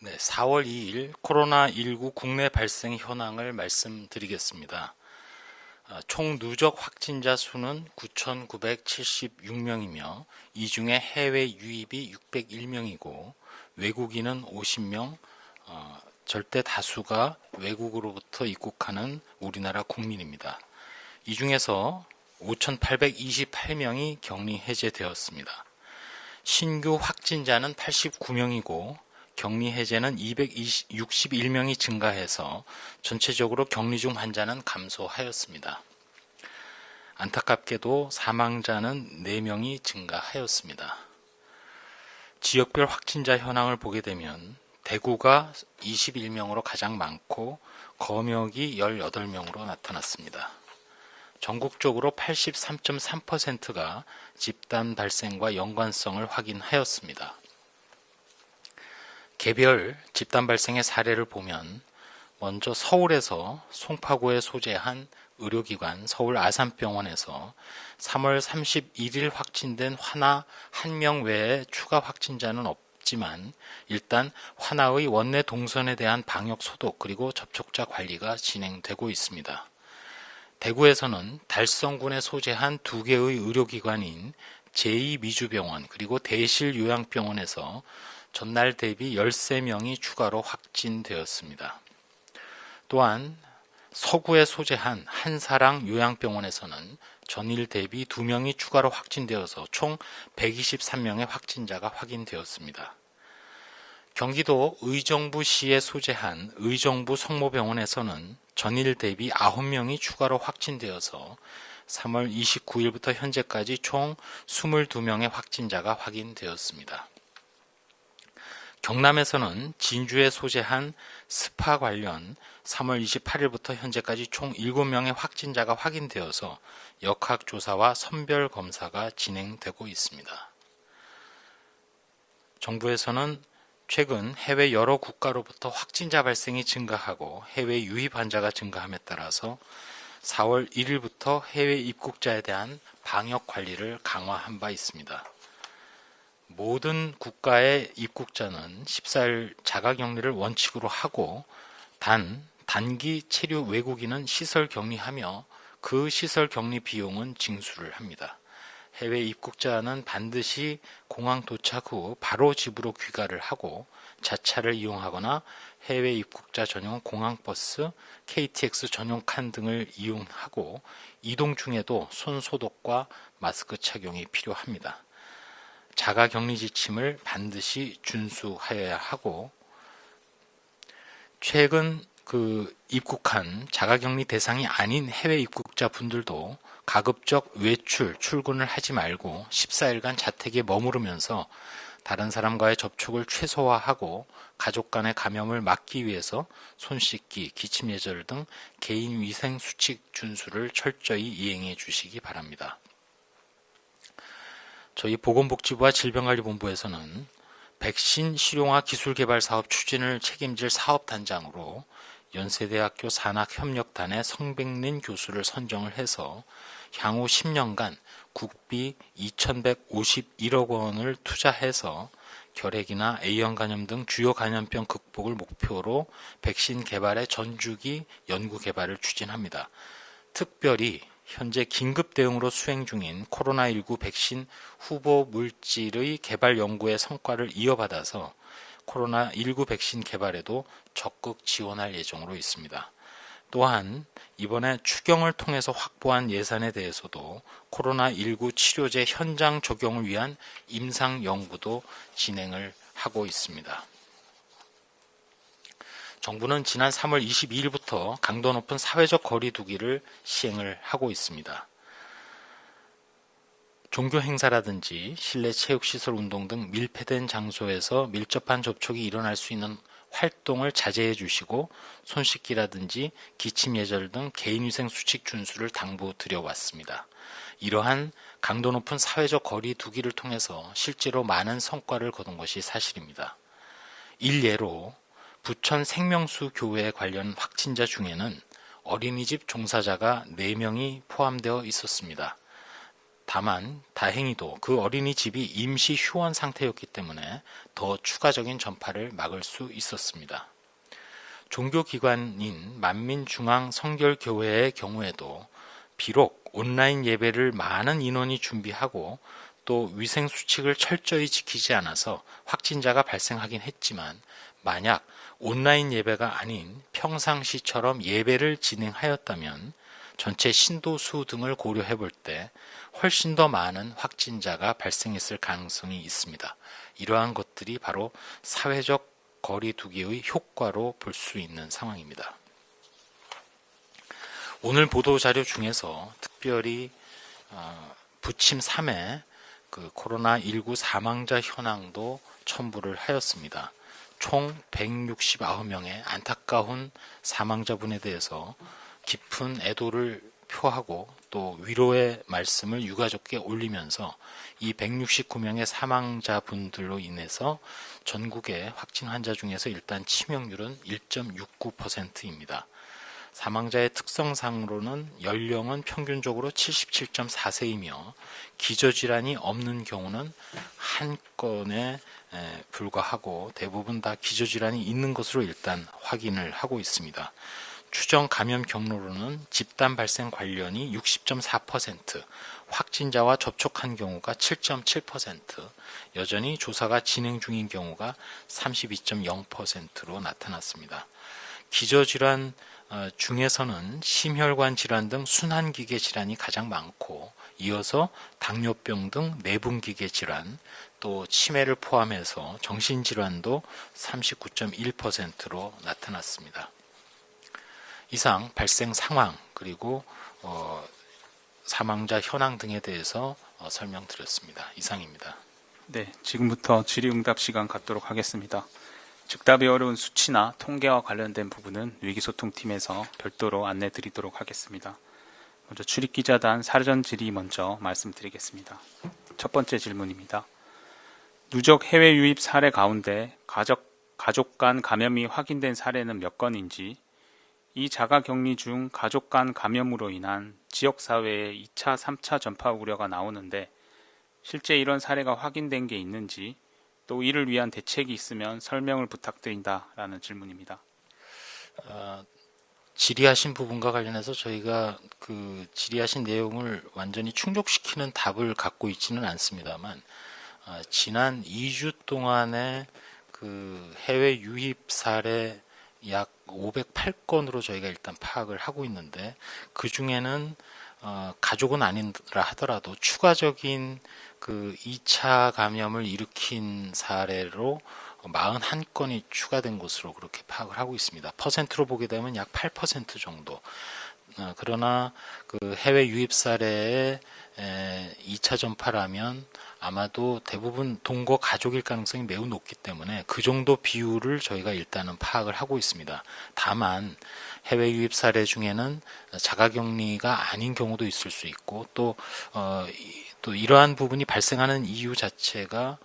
네, 4월 2일 코로나19 국내 발생 현황을 말씀드리겠습니다. 총 누적 확진자 수는 9,976명이며 이 중에 해외 유입이 601명이고 외국인은 50명, 절대 다수가 외국으로부터 입국하는 우리나라 국민입니다. 이 중에서 5,828명이 격리 해제되었습니다. 신규 확진자는 89명이고 격리 해제는 261명이 증가해서 전체적으로 격리 중 환자는 감소하였습니다. 안타깝게도 사망자는 4명이 증가하였습니다. 지역별 확진자 현황을 보게 되면 대구가 21명으로 가장 많고 검역이 18명으로 나타났습니다. 전국적으로 83.3%가 집단 발생과 연관성을 확인하였습니다. 개별 집단 발생의 사례를 보면 먼저 서울에서 송파구에 소재한 의료기관 서울 아산병원에서 3월 31일 확진된 화나 1명 외에 추가 확진자는 없지만 일단 화나의 원내 동선에 대한 방역 소독 그리고 접촉자 관리가 진행되고 있습니다. 대구에서는 달성군에 소재한 2개의 의료기관인 제2미주병원 그리고 대실요양병원에서 전날 대비 13명이 추가로 확진되었습니다. 또한 서구에 소재한 한사랑 요양병원에서는 전일 대비 2명이 추가로 확진되어서 총 123명의 확진자가 확인되었습니다. 경기도 의정부시에 소재한 의정부 성모병원에서는 전일 대비 9명이 추가로 확진되어서 3월 29일부터 현재까지 총 22명의 확진자가 확인되었습니다. 경남에서는 진주에 소재한 스파 관련 3월 28일부터 현재까지 총 7명의 확진자가 확인되어서 역학조사와 선별검사가 진행되고 있습니다. 정부에서는 최근 해외 여러 국가로부터 확진자 발생이 증가하고 해외 유입 환자가 증가함에 따라서 4월 1일부터 해외 입국자에 대한 방역 관리를 강화한 바 있습니다. 모든 국가의 입국자는 14일 자가격리를 원칙으로 하고 단기 체류 외국인은 시설 격리하며 그 시설 격리 비용은 징수를 합니다. 해외 입국자는 반드시 공항 도착 후 바로 집으로 귀가를 하고 자차를 이용하거나 해외 입국자 전용 공항버스, KTX 전용 칸 등을 이용하고 이동 중에도 손 소독과 마스크 착용이 필요합니다. 자가격리 지침을 반드시 준수하여야 하고 최근 입국한 자가격리 대상이 아닌 해외 입국자 분들도 가급적 출근을 하지 말고 14일간 자택에 머무르면서 다른 사람과의 접촉을 최소화하고 가족 간의 감염을 막기 위해서 손 씻기, 기침 예절 등 개인 위생 수칙 준수를 철저히 이행해 주시기 바랍니다. 저희 보건복지부와 질병관리본부에서는 백신 실용화 기술개발 사업 추진을 책임질 사업단장으로 연세대학교 산학협력단의 성백린 교수를 선정을 해서 향후 10년간 국비 2,151억 원을 투자해서 결핵이나 A형 간염 등 주요 감염병 극복을 목표로 백신 개발의 전주기 연구 개발을 추진합니다. 특별히 현재 긴급 대응으로 수행 중인 코로나19 백신 후보 물질의 개발 연구의 성과를 이어받아서 코로나19 백신 개발에도 적극 지원할 예정으로 있습니다. 또한 이번에 추경을 통해서 확보한 예산에 대해서도 코로나19 치료제 현장 적용을 위한 임상 연구도 진행을 하고 있습니다. 정부는 지난 3월 22일부터 강도 높은 사회적 거리 두기를 시행을 하고 있습니다. 종교 행사라든지 실내 체육시설 운동 등 밀폐된 장소에서 밀접한 접촉이 일어날 수 있는 활동을 자제해 주시고 손 씻기라든지 기침 예절 등 개인위생 수칙 준수를 당부드려 왔습니다. 이러한 강도 높은 사회적 거리 두기를 통해서 실제로 많은 성과를 거둔 것이 사실입니다. 일례로 부천 생명수 교회 관련 확진자 중에는 어린이집 종사자가 4명이 포함되어 있었습니다. 다만 다행히도 그 어린이집이 임시 휴원 상태였기 때문에 더 추가적인 전파를 막을 수 있었습니다. 종교기관인 만민중앙성결교회의 경우에도 비록 온라인 예배를 많은 인원이 준비하고 또 위생수칙을 철저히 지키지 않아서 확진자가 발생하긴 했지만 만약 온라인 예배가 아닌 평상시처럼 예배를 진행하였다면 전체 신도수 등을 고려해 볼 때 훨씬 더 많은 확진자가 발생했을 가능성이 있습니다. 이러한 것들이 바로 사회적 거리두기의 효과로 볼 수 있는 상황입니다. 오늘 보도자료 중에서 특별히 부침 3회 코로나19 사망자 현황도 첨부를 하였습니다. 총 169명의 안타까운 사망자분에 대해서 깊은 애도를 표하고 또 위로의 말씀을 유가족께 올리면서 이 169명의 사망자분들로 인해서 전국의 확진 환자 중에서 일단 치명률은 1.69%입니다. 사망자의 특성상으로는 연령은 평균적으로 77.4세이며 기저질환이 없는 경우는 한 건에 불과하고 대부분 다 기저질환이 있는 것으로 일단 확인을 하고 있습니다. 추정 감염 경로로는 집단 발생 관련이 60.4%, 확진자와 접촉한 경우가 7.7%, 여전히 조사가 진행 중인 경우가 32.0%로 나타났습니다. 기저질환 중에서는 심혈관 질환 등 순환기계 질환이 가장 많고 이어서 당뇨병 등 내분기계 질환, 또 치매를 포함해서 정신질환도 39.1%로 나타났습니다. 이상 발생 상황 그리고 사망자 현황 등에 대해서 설명드렸습니다. 이상입니다. 네, 지금부터 질의응답 시간 갖도록 하겠습니다. 즉답이 어려운 수치나 통계와 관련된 부분은 위기소통팀에서 별도로 안내 드리도록 하겠습니다. 먼저 출입기자단 사전 질의 먼저 말씀드리겠습니다. 첫 번째 질문입니다. 누적 해외 유입 사례 가운데 가족 간 감염이 확인된 사례는 몇 건인지, 이 자가격리 중 가족 간 감염으로 인한 지역사회의 2차, 3차 전파 우려가 나오는데 실제 이런 사례가 확인된 게 있는지, 또 이를 위한 대책이 있으면 설명을 부탁드린다라는 질문입니다. 질의하신 부분과 관련해서 저희가 그 질의하신 내용을 완전히 충족시키는 답을 갖고 있지는 않습니다만 지난 2주 동안의 그 해외 유입 사례 약 508건으로 저희가 일단 파악을 하고 있는데 그 중에는 가족은 아니라 하더라도 추가적인 그 2차 감염을 일으킨 사례로 41건이 추가된 것으로 그렇게 파악을 하고 있습니다. 퍼센트로 보게 되면 약 8% 정도. 그러나 그 해외 유입 사례의 2차 전파라면 아마도 대부분 동거 가족일 가능성이 매우 높기 때문에 그 정도 비율을 저희가 일단은 파악을 하고 있습니다. 다만 해외 유입 사례 중에는 자가격리가 아닌 경우도 있을 수 있고 또 이러한 부분이 발생하는 이유 자체가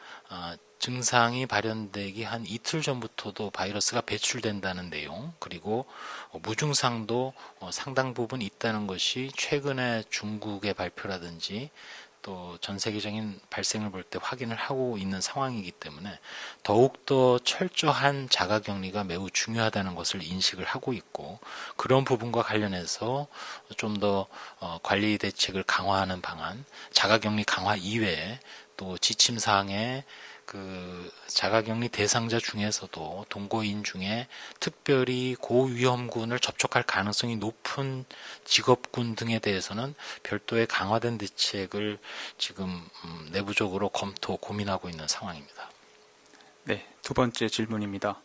증상이 발현되기 한 이틀 전부터도 바이러스가 배출된다는 내용, 그리고 무증상도 상당 부분 있다는 것이 최근에 중국의 발표라든지 또 전 세계적인 발생을 볼 때 확인을 하고 있는 상황이기 때문에 더욱더 철저한 자가격리가 매우 중요하다는 것을 인식을 하고 있고, 그런 부분과 관련해서 좀 더 관리 대책을 강화하는 방안, 자가격리 강화 이외에 또 지침사항에 그 자가격리 대상자 중에서도 동거인 중에 특별히 고위험군을 접촉할 가능성이 높은 직업군 등에 대해서는 별도의 강화된 대책을 지금 내부적으로 고민하고 있는 상황입니다. 네, 두 번째 질문입니다.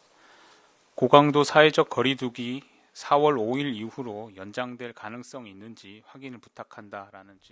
고강도 사회적 거리두기 4월 5일 이후로 연장될 가능성이 있는지 확인을 부탁한다라는 질문.